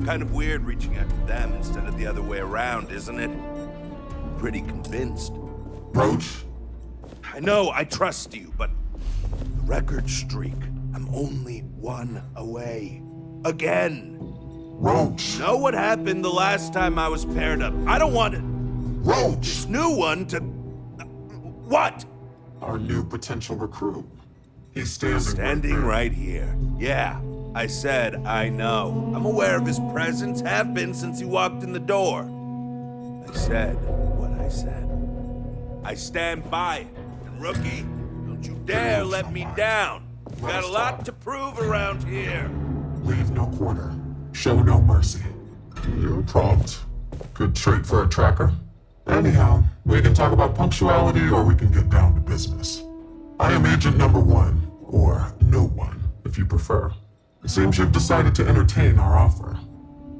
Kind of weird reaching out to them instead of the other way around, isn't it? Pretty convinced. Roach? I know, I trust you, but the record streak, I'm only one away. Again. Roach! Know what happened the last time I was paired up? I don't want it. Roach! This new one to... What? Our new potential recruit. He's standing Standing right right here. Yeah, I said I know. I'm aware of his presence, have been since he walked in the door. I said what I said. I stand by it. And rookie, don't you dare let me down. Got a lot to prove around here. there. Leave no quarter. Show no mercy. You're prompt. Good trait for a tracker. Anyhow, we can talk about punctuality or we can get down to business. I am Agent Number 1, or No One, if you prefer. It seems you've decided to entertain our offer.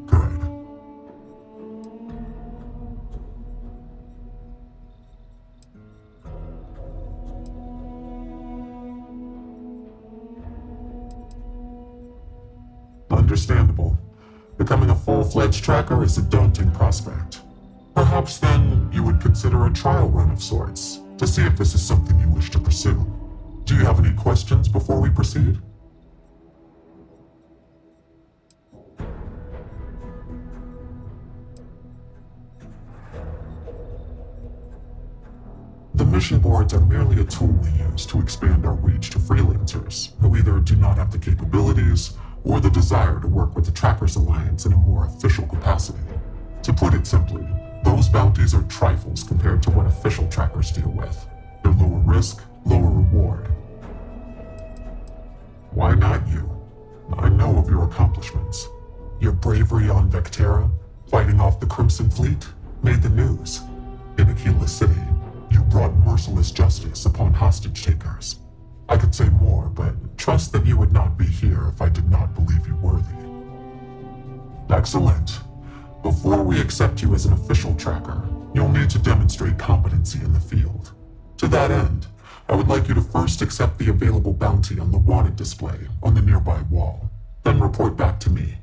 Good. Understandable. Becoming a full-fledged tracker is a daunting prospect. Perhaps then you would consider a trial run of sorts to see if this is something you wish to pursue. Do you have any questions before we proceed? The mission boards are merely a tool we use to expand our reach to freelancers who either do not have the capabilities or the desire to work with the Trackers Alliance in a more official capacity. To put it simply, those bounties are trifles compared to what official trackers deal with. They're lower risk, lower reward. Why not you? I know of your accomplishments. Your bravery on Vectera, fighting off the Crimson Fleet, made the news. In Aquila City, you brought merciless justice upon hostage takers. I could say more, but trust that you would not be here if I did not believe you worthy. Excellent. Before we accept you as an official tracker, you'll need to demonstrate competency in the field. To that end, I would like you to first accept the available bounty on the wanted display on the nearby wall, then report back to me.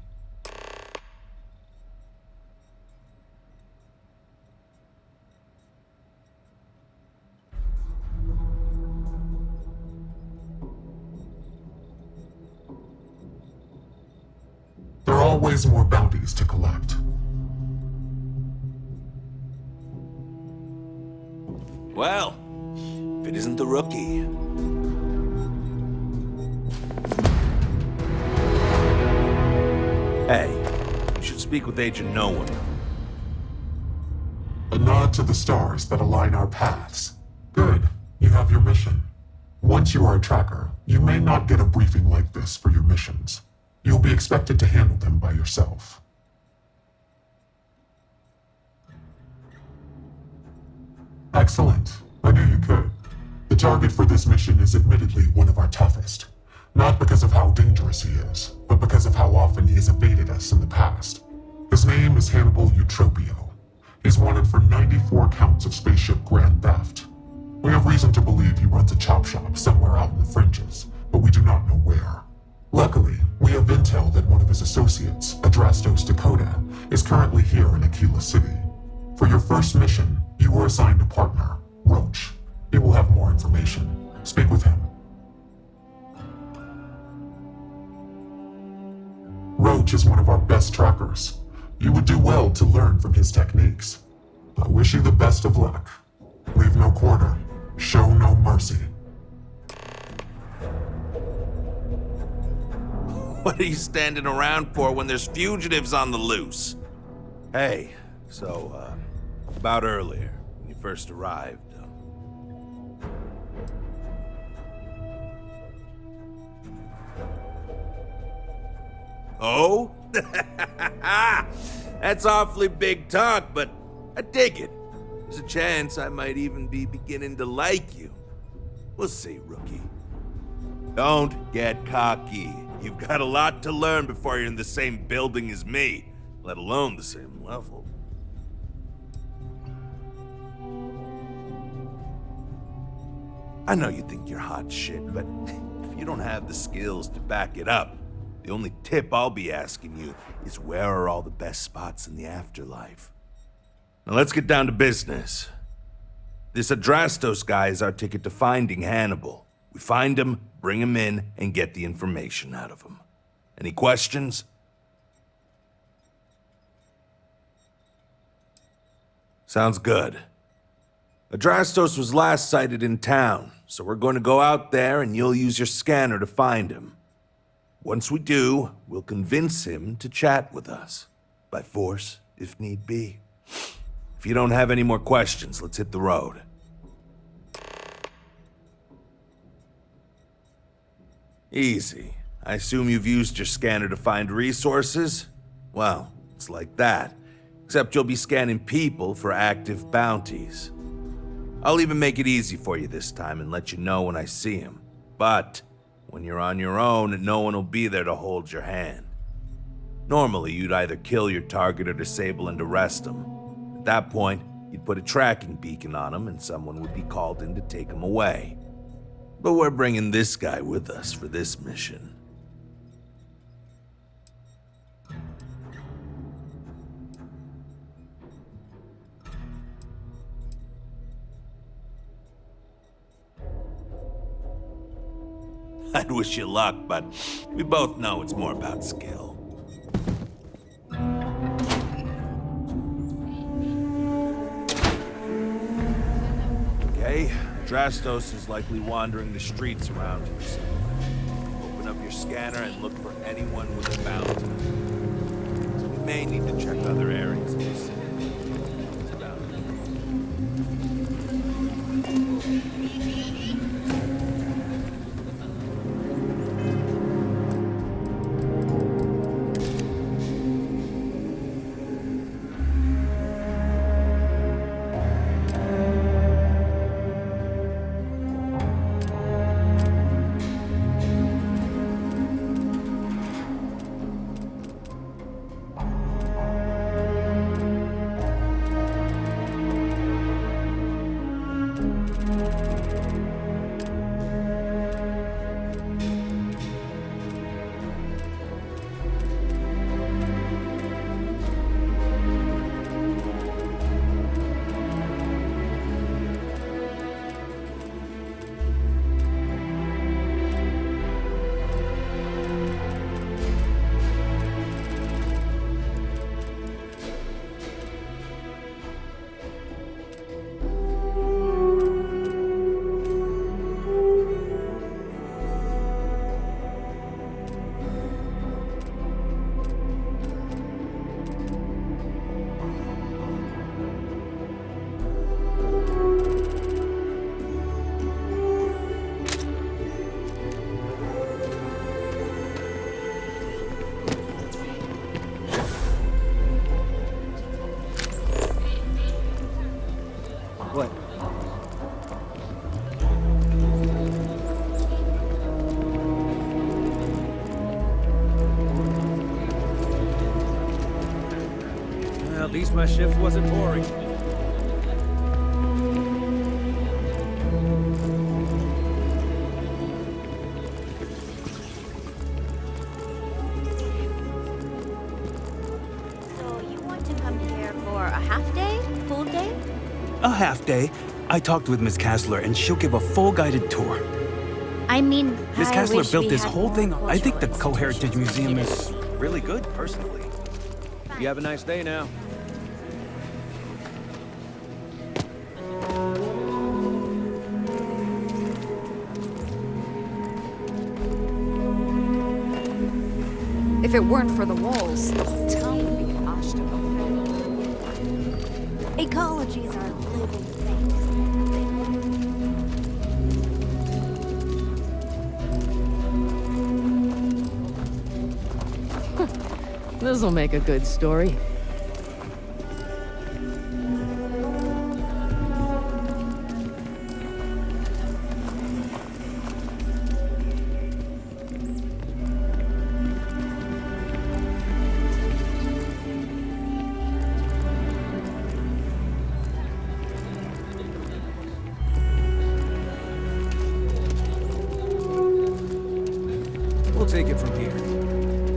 There are always more bounties to collect. Well, if it isn't the rookie. Hey, you should speak with Agent No One. A nod to the stars that align our paths. Good, you have your mission. Once you are a tracker, you may not get a briefing like this for your missions. You'll be expected to handle them by yourself. Excellent. I knew you could. The target for this mission is admittedly one of our toughest. Not because of how dangerous he is, but because of how often he has evaded us in the past. His name is Hannibal Eutropio. He's wanted for 94 counts of spaceship grand theft. We have reason to believe he runs a chop shop somewhere out in the fringes, but we do not know where. Luckily, we have intel that one of his associates, Adrastos Dakota, is currently here in Aquila City. For your first mission, you were assigned a partner, Roach. He will have more information. Speak with him. Roach is one of our best trackers. You would do well to learn from his techniques. I wish you the best of luck. Leave no quarter. Show no mercy. What are you standing around for when there's fugitives on the loose? Hey, so, about earlier, when you first arrived. Oh? That's awfully big talk, but I dig it. There's a chance I might even be beginning to like you. We'll see, rookie. Don't get cocky. You've got a lot to learn before you're in the same building as me, let alone the same level. I know you think you're hot shit, but if you don't have the skills to back it up, The only tip I'll be asking you is where are all the best spots in the afterlife? Now let's get down to business. This Adrastos guy is our ticket to finding Hannibal. We find him, bring him in, and get the information out of him. Any questions? Sounds good. Adrastos was last sighted in town, so we're going to go out there and you'll use your scanner to find him. Once we do, we'll convince him to chat with us. By force, if need be. If you don't have any more questions, let's hit the road. Easy. I assume you've used your scanner to find resources? Well, it's like that. Except you'll be scanning people for active bounties. I'll even make it easy for you this time and let you know when I see him. But when you're on your own, no one will be there to hold your hand. Normally, you'd either kill your target or disable and arrest him. At that point, you'd put a tracking beacon on him and someone would be called in to take him away. But we're bringing this guy with us for this mission. I'd wish you luck, but we both know it's more about skill. Okay, Adrastos is likely wandering the streets around here somewhere. Open up your scanner and look for anyone with a bounty. We may need to check other areas of the city. What? Well, at least my shift wasn't boring. So you want to come here for a half day? Full day? A half day. I talked with Miss Kassler, and she'll give a full guided tour. I mean, Miss I Kassler wish built we this had whole more thing. I think the cultural Co-Heritage Museum is institutions. really good, personally. You have a nice day now. If it weren't for the walls, the whole town would be an ashtabel. Ecologies are living things. This'll make a good story. We'll take it from here.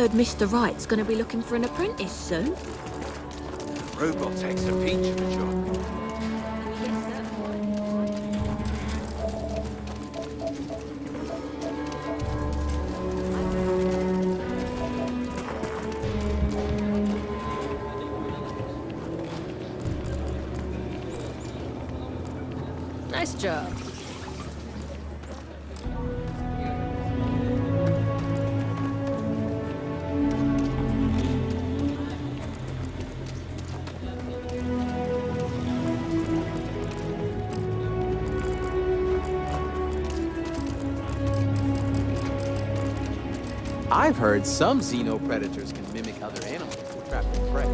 heard Mr. Wright's gonna be looking for an apprentice soon. Robotech's a peach of a job. Nice job. I've heard some xenopredators can mimic other animals to trap their prey.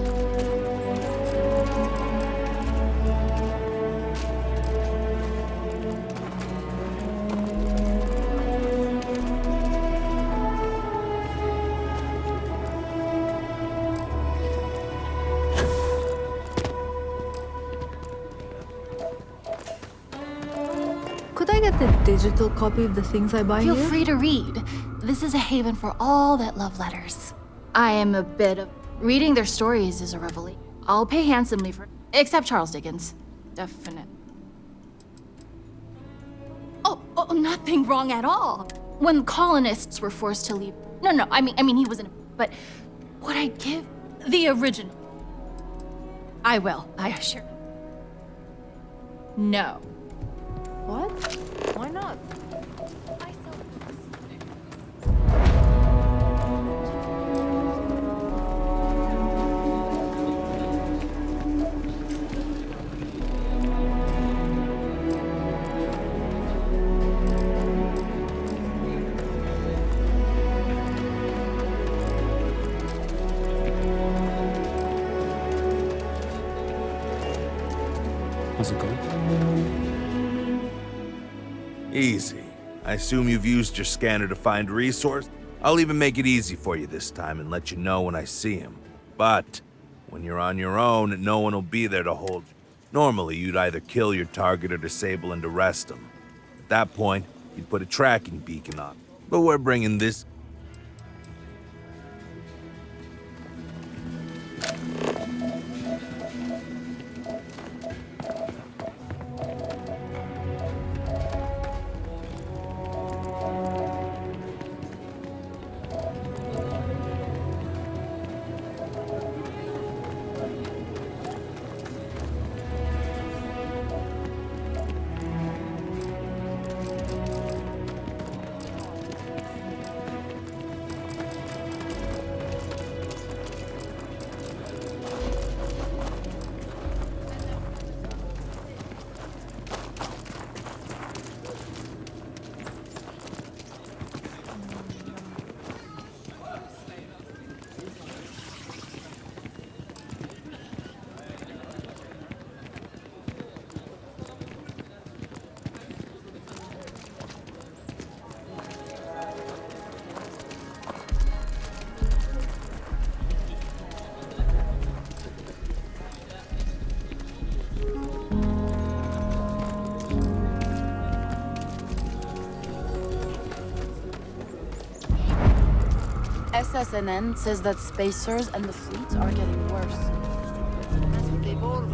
Could I get the digital copy of the things I buy Feel here? free to read. This is a haven for all that love letters. I am a bit of... Reading their stories is a revelation. I'll pay handsomely for... Except Charles Dickens. Definite. Oh, nothing wrong at all. When colonists were forced to leave... No, I mean, he wasn't... But what I'd give... The original. I will, I assure you. No. What? Why not? How's it going? Easy. I assume you've used your scanner to find resource. I'll even make it easy for you this time and let you know when I see him. But when you're on your own, no one will be there to hold you. Normally, you'd either kill your target or disable and arrest him. At that point, you'd put a tracking beacon on. But we're bringing this... SSNN says that spacers and the fleet are getting worse. They've always...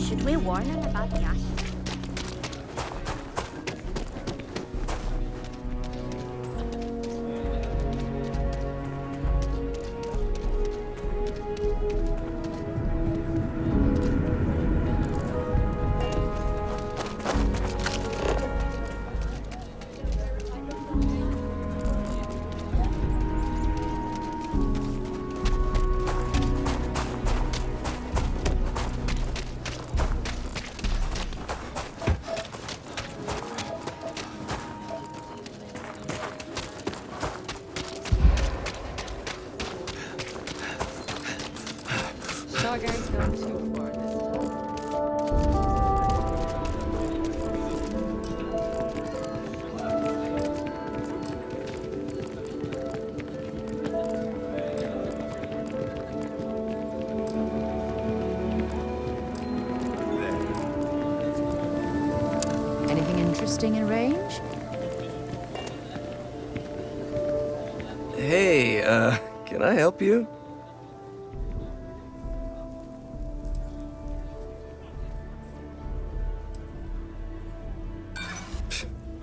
Should we warn him about the ashes? Anything interesting in range? Hey, can I help you?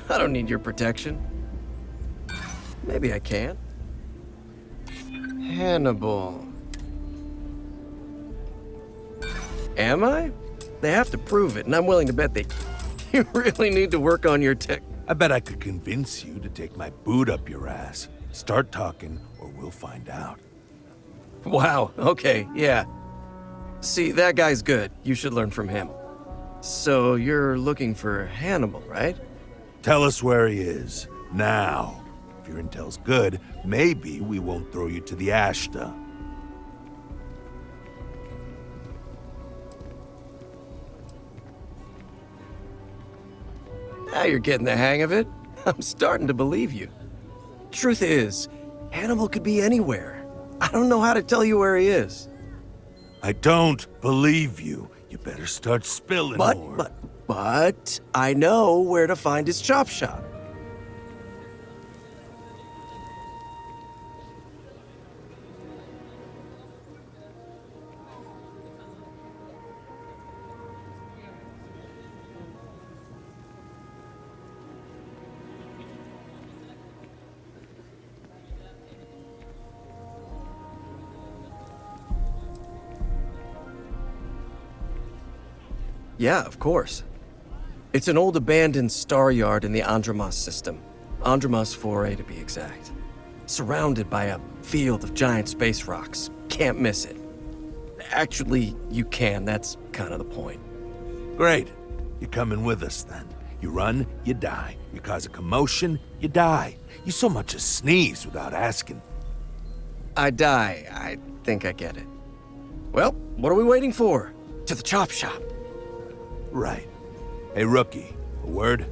I don't need your protection. Maybe I can. Hannibal. Am I? They have to prove it, and I'm willing to bet they... You really need to work on your tech. I bet I could convince you to take my boot up your ass. Start talking, or we'll find out. Wow, okay, yeah. See, that guy's good. You should learn from him. So, you're looking for Hannibal, right? Tell us where he is, now. If your intel's good, maybe we won't throw you to the Ashta. Now you're getting the hang of it. I'm starting to believe you. Truth is, Hannibal could be anywhere. I don't know how to tell you where he is. I don't believe you. You better start spilling more. But I know where to find his chop shop. Yeah, of course. It's an old abandoned star yard in the Andromos system. Andromos 4A to be exact. Surrounded by a field of giant space rocks. Can't miss it. Actually, you can. That's kind of the point. Great. You're coming with us then. You run, you die. You cause a commotion, you die. You so much as sneeze without asking. I die. I think I get it. Well, what are we waiting for? To the chop shop. Right. Hey, rookie, a word?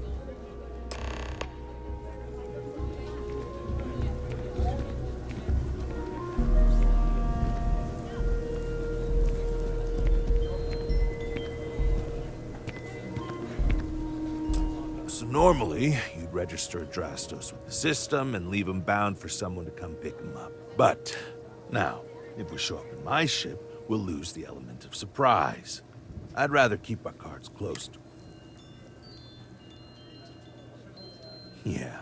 So normally, you'd register Adrastos with the system and leave him bound for someone to come pick him up. But now, if we show up in my ship, we'll lose the element of surprise. I'd rather keep our cards close to Yeah,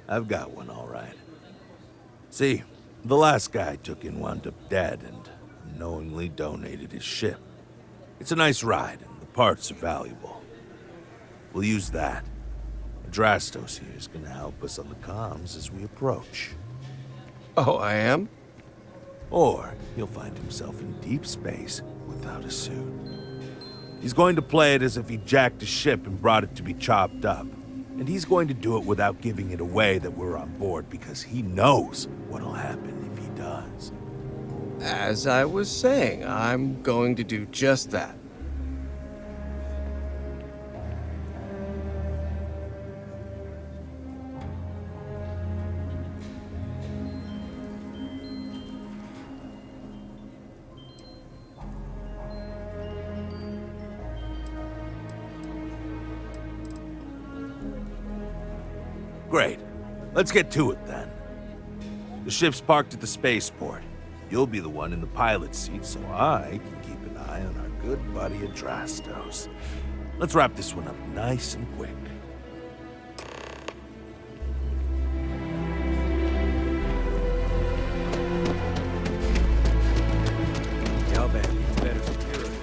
I've got one all right. See, the last guy I took in wound up dead and unknowingly donated his ship. It's a nice ride, and the parts are valuable. We'll use that. Adrastos here is gonna help us on the comms as we approach. Oh, I am? Or he'll find himself in deep space without a suit. He's going to play it as if he jacked a ship and brought it to be chopped up. And he's going to do it without giving it away that we're on board because he knows what'll happen if he does. As I was saying, I'm going to do just that. Great. Let's get to it then. The ship's parked at the spaceport. You'll be the one in the pilot's seat, so I can keep an eye on our good buddy Adrastos. Let's wrap this one up nice and quick. How bad? It's better security.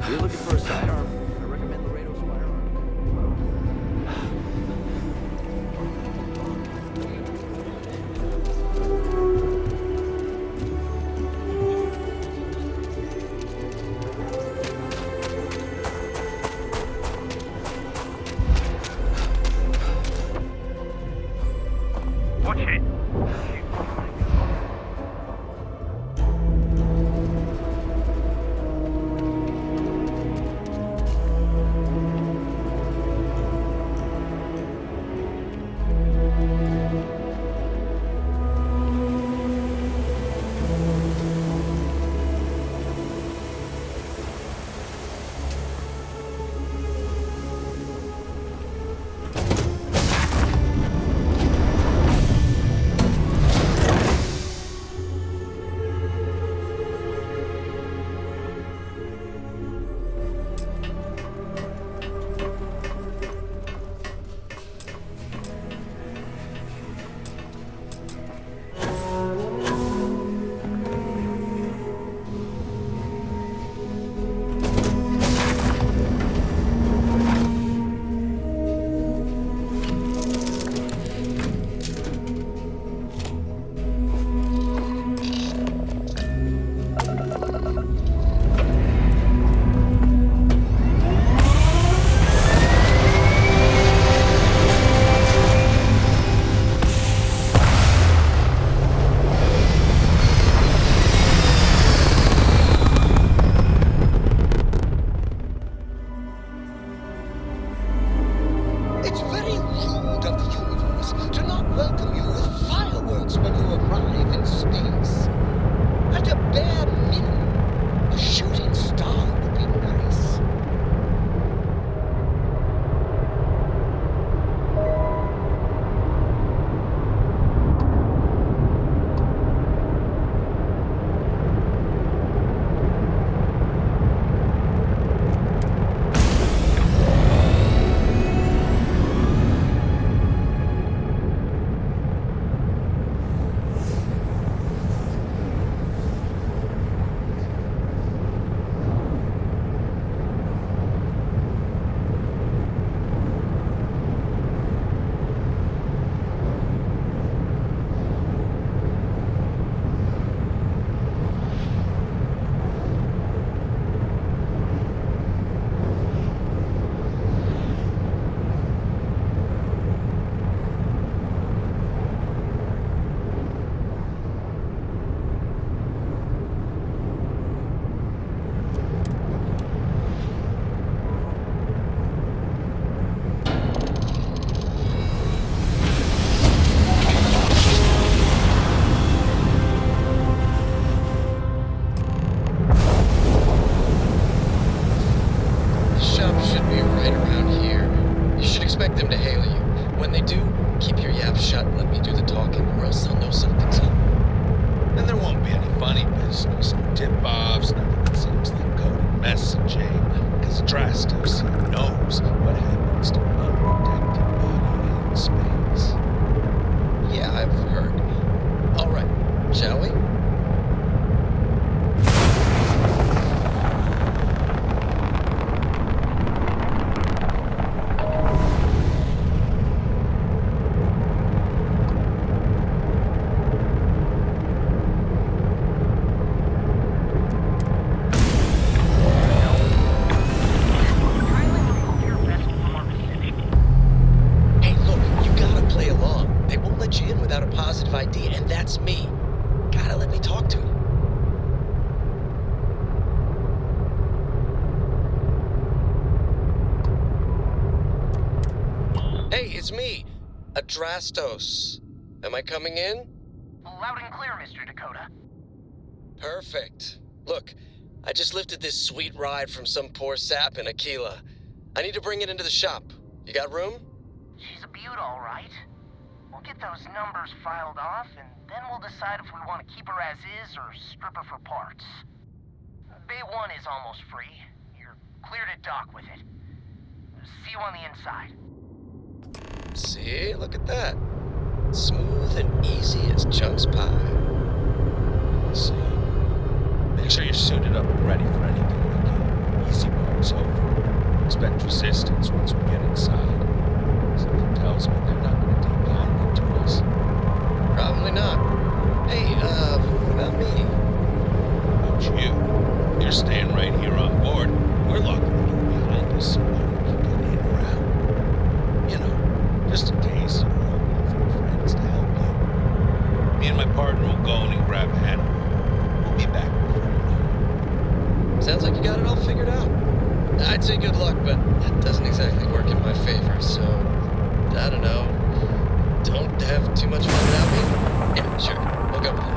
You're looking for a sidearm? I recommend Laredo's firearm. Watch it. without a positive ID, and that's me. Gotta let me talk to him. Hey, it's me, Adrastos. Am I coming in? Loud and clear, Mr. Dakota. Perfect. Look, I just lifted this sweet ride from some poor sap in Aquila. I need to bring it into the shop. You got room? She's a beaut, all right. We'll get those numbers filed off, and then we'll decide if we want to keep her as is or strip her for parts. Bay 1 is almost free. You're clear to dock with it. See you on the inside. See, look at that. Smooth and easy as Chunk's pie. See. Make sure you're suited up and ready for anything, Ricky. Easy part's over. Expect resistance once we get inside. Something tells me they're not going to dig down into us. Probably not. Hey, what about me? About you? You're staying right here on board. We're locking the door behind us so no one can get in or out. You know, just in case you're looking for your friends to help you. Me and my partner will go in and grab Hannah. We'll be back before you know. Sounds like you got it all figured out. I'd say good luck, but it doesn't exactly work in my favor, so I don't know. Don't have too much fun without me? Yeah, sure. We'll go with it.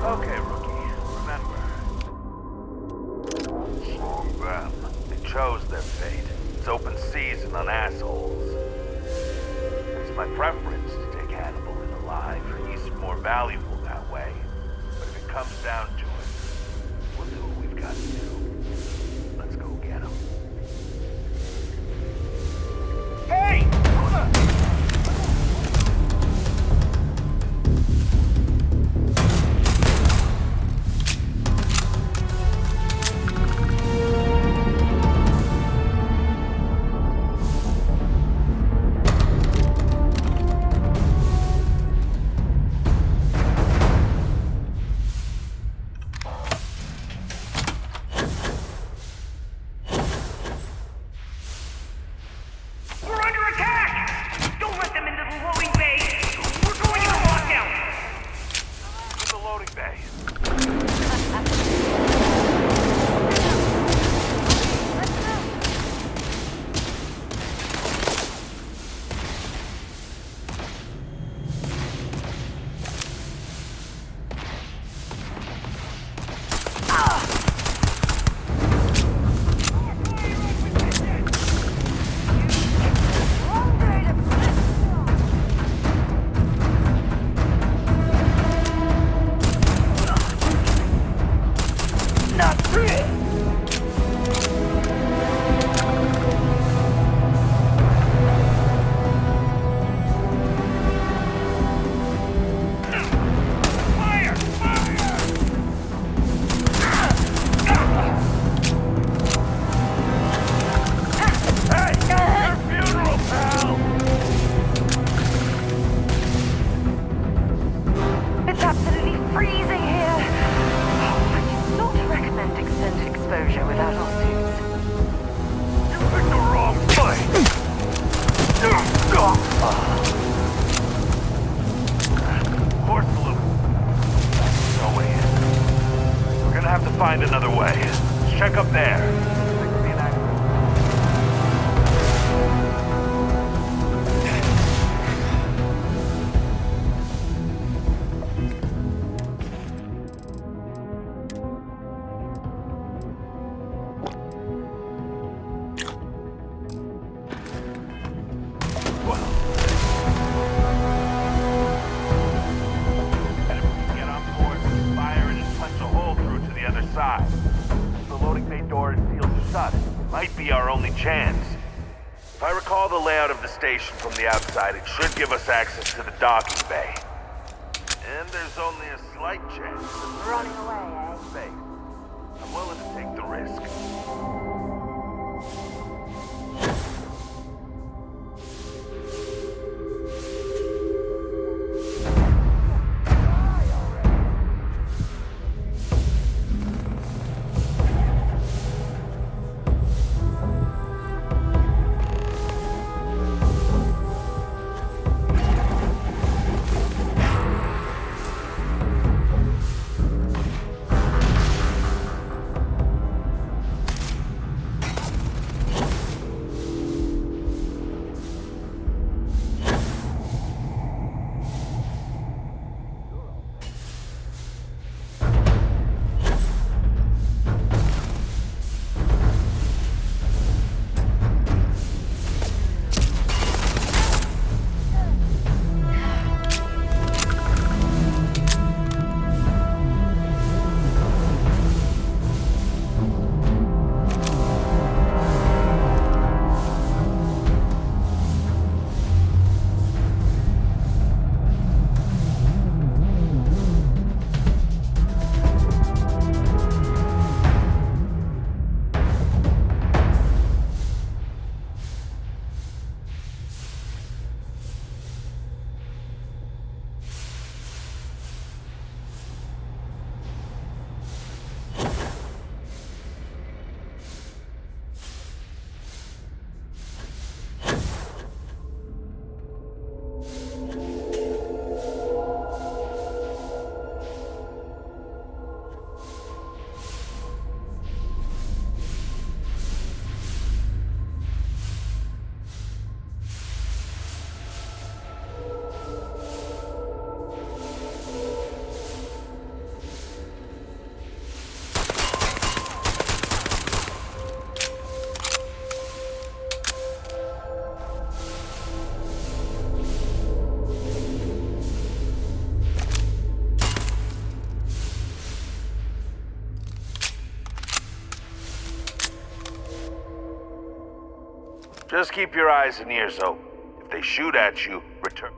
Okay, rookie. Remember. Wrong them. They chose their fate. It's open season on assholes. It's my preference to take Hannibal in alive. He's more valuable that way. But if it comes down to it, we'll do what we've got to do. Let's go get him. Hey! Might be our only chance. If I recall the layout of the station from the outside, it should give us access to the docking bay. And there's only a slight chance of running away, eh? Safe. I'm willing to take the risk. Just keep your eyes and ears open. If they shoot at you, return.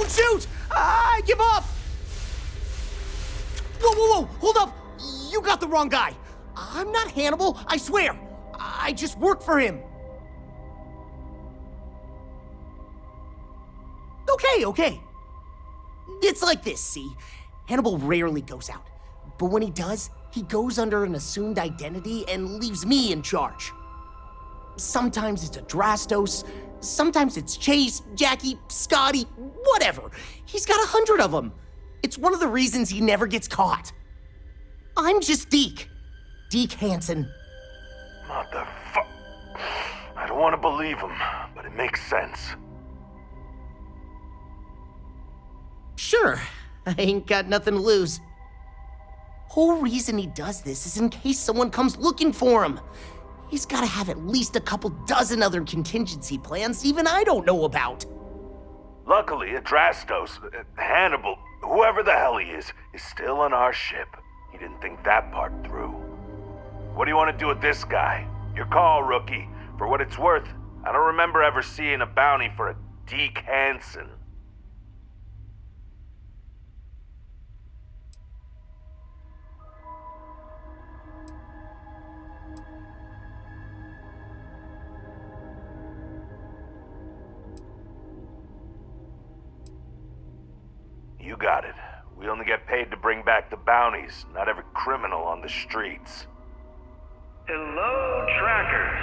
Don't shoot! I give up! Whoa, whoa, whoa! Hold up! You got the wrong guy. I'm not Hannibal, I swear. I just work for him. Okay. It's like this, see? Hannibal rarely goes out. But when he does, he goes under an assumed identity and leaves me in charge. Sometimes it's a Drastos, sometimes it's Chase, Jackie, Scotty, whatever. He's got 100 of them. It's one of the reasons he never gets caught. I'm just Deke. Deke Hansen. Motherfuck. I don't want to believe him, but it makes sense. Sure, I ain't got nothing to lose. Whole reason he does this is in case someone comes looking for him. He's gotta have at least a couple dozen other contingency plans even I don't know about. Luckily, Adrastos, Hannibal, whoever the hell he is still on our ship. He didn't think that part through. What do you want to do with this guy? Your call, rookie. For what it's worth, I don't remember ever seeing a bounty for a Deke Hansen. You got it. We only get paid to bring back the bounties, not every criminal on the streets. Hello, trackers.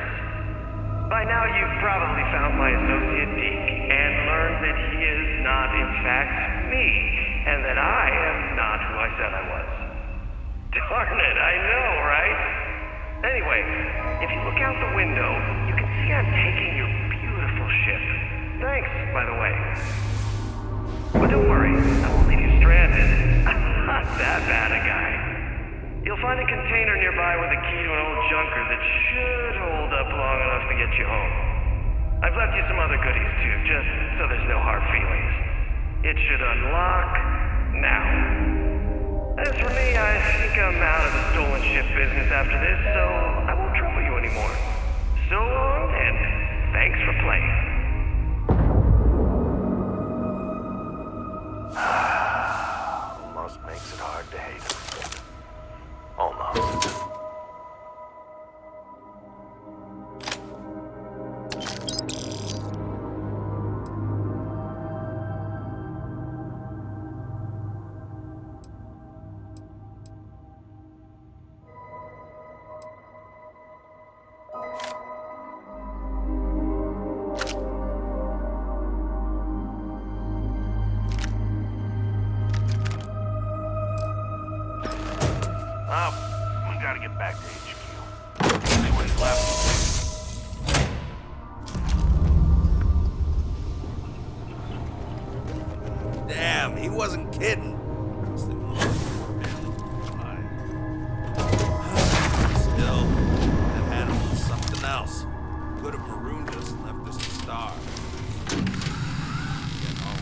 By now you've probably found my associate Deke and learned that he is not in fact me, and that I am not who I said I was. Darn it, I know, right? Anyway, if you look out the window, you can see I'm taking your beautiful ship. Thanks, by the way. But don't worry, I won't leave you stranded. I'm not that bad a guy. You'll find a container nearby with a key to an old junker that should hold up long enough to get you home. I've left you some other goodies too, just so there's no hard feelings. It should unlock now. As for me, I think I'm out of the stolen ship business after this, so I won't trouble you anymore. So long, and thanks for playing. Almost makes it hard to hate him. Almost. We gotta get back to HQ. Anyone's left. Damn, he wasn't kidding. Still, that Hannibal is something else. Could have marooned us and left us to starve. Get home.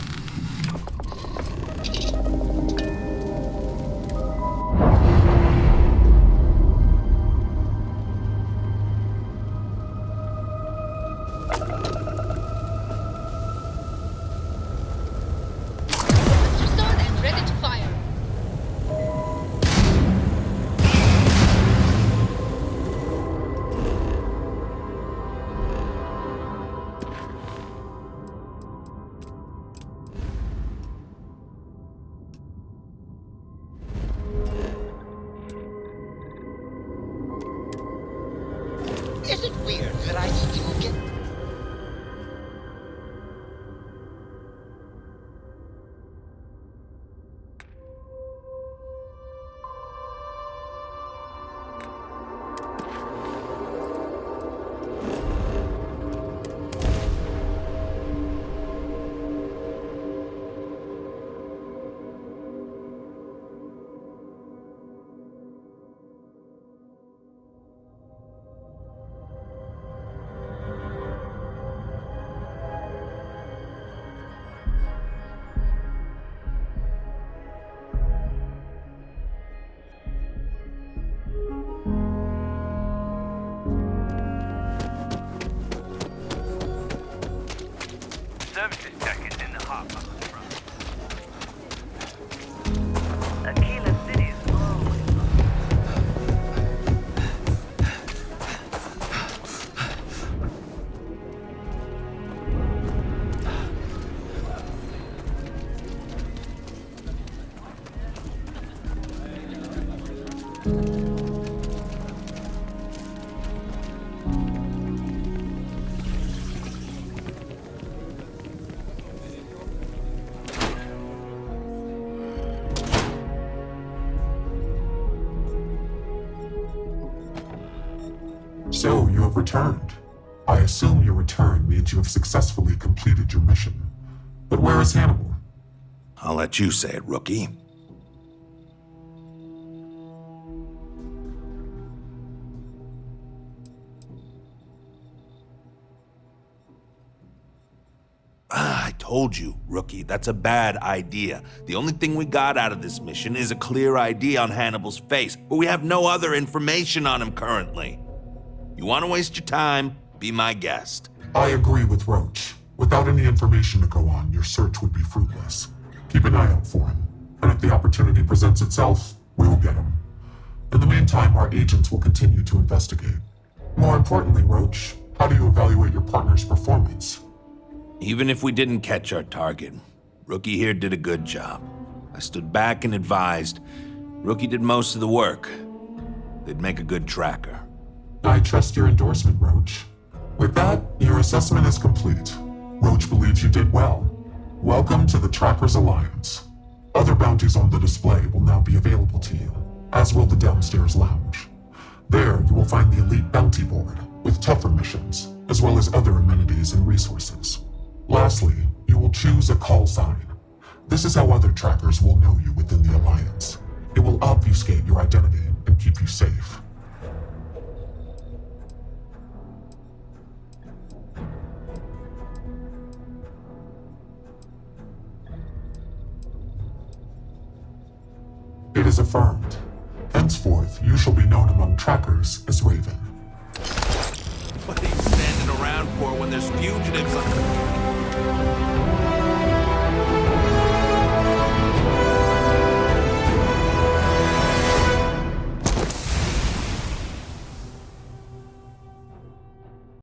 Is it weird that I need to get... So you have returned. I assume your return means you have successfully completed your mission. But where is Hannibal? I'll let you say it, rookie. I told you, rookie, that's a bad idea. The only thing we got out of this mission is a clear ID on Hannibal's face, but we have no other information on him currently. You want to waste your time? Be my guest. I agree with Roach. Without any information to go on, your search would be fruitless. Keep an eye out for him, and if the opportunity presents itself, we will get him. In the meantime, our agents will continue to investigate. More importantly, Roach, how do you evaluate your partner's performance? Even if we didn't catch our target, Rookie here did a good job. I stood back and advised. Rookie did most of the work. They'd make a good tracker. I trust your endorsement, Roach. With that, your assessment is complete. Roach believes you did well. Welcome to the Trackers Alliance. Other bounties on the display will now be available to you, as will the downstairs lounge. There, you will find the Elite Bounty Board, with tougher missions, as well as other amenities and resources. Lastly, you will choose a call sign. This is how other trackers will know you within the Alliance. It will obfuscate your identity and keep you safe. It is affirmed. Henceforth, you shall be known among trackers as Raven. What are you standing around for when there's fugitives on...